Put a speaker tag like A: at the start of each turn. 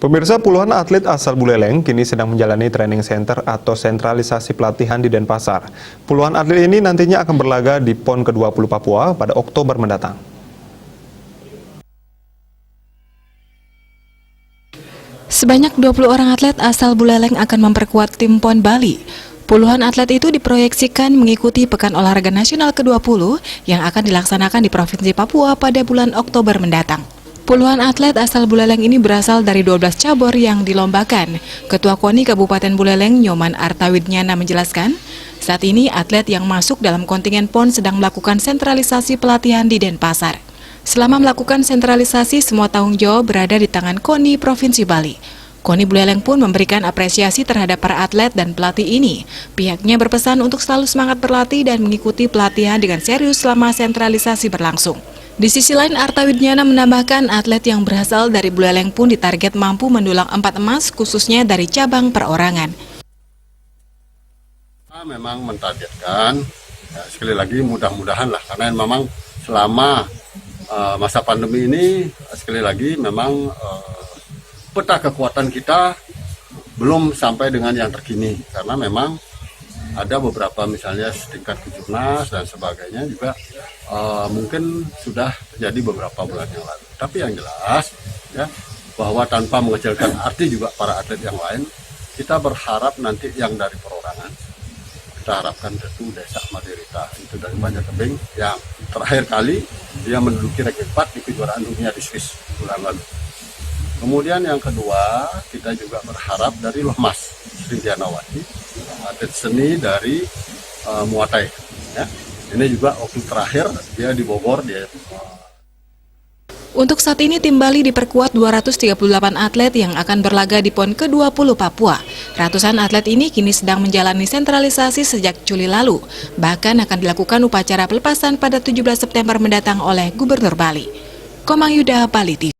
A: Pemirsa, puluhan atlet asal Buleleng kini sedang menjalani training center atau sentralisasi pelatihan di Denpasar. Puluhan atlet ini nantinya akan berlaga di PON ke-20 Papua pada Oktober mendatang.
B: Sebanyak 20 orang atlet asal Buleleng akan memperkuat tim PON Bali. Puluhan atlet itu diproyeksikan mengikuti Pekan Olahraga Nasional ke-20 yang akan dilaksanakan di Provinsi Papua pada bulan Oktober mendatang. Puluhan atlet asal Buleleng ini berasal dari 12 cabur yang dilombakan. Ketua KONI Kabupaten Buleleng, Nyoman Artawidnyana menjelaskan, saat ini atlet yang masuk dalam kontingen PON sedang melakukan sentralisasi pelatihan di Denpasar. Selama melakukan sentralisasi, semua tanggung jawab berada di tangan KONI Provinsi Bali. KONI Buleleng pun memberikan apresiasi terhadap para atlet dan pelatih ini. Pihaknya berpesan untuk selalu semangat berlatih dan mengikuti pelatihan dengan serius selama sentralisasi berlangsung. Di sisi lain, Artawidnyana menambahkan atlet yang berasal dari Buleleng pun ditarget mampu mendulang 4 emas khususnya dari cabang perorangan.
C: Memang mentargetkan, ya, sekali lagi mudah-mudahan lah, karena memang selama masa pandemi ini, sekali lagi memang peta kekuatan kita belum sampai dengan yang terkini, karena memang ada beberapa misalnya setingkat kejurnas dan sebagainya juga mungkin sudah terjadi beberapa bulan yang lalu. Tapi yang jelas ya bahwa tanpa mengecilkan arti juga para atlet yang lain, kita berharap nanti yang dari perorangan, kita harapkan tentu Desa Madirita itu dari Banyak Tebing yang terakhir kali dia menduduki ranking 4 di kejuaraan dunia di Swiss bulan lalu. Kemudian yang kedua, kita juga berharap dari Lohmas Sri Dianawati, atlet seni dari Muay Thai. Ya. Ini juga waktu terakhir dia di Bogor.
B: Untuk saat ini tim Bali diperkuat 238 atlet yang akan berlaga di PON ke-20 Papua. Ratusan atlet ini kini sedang menjalani sentralisasi sejak Juli lalu. Bahkan akan dilakukan upacara pelepasan pada 17 September mendatang oleh Gubernur Bali. Komang Yuda, Bali TV.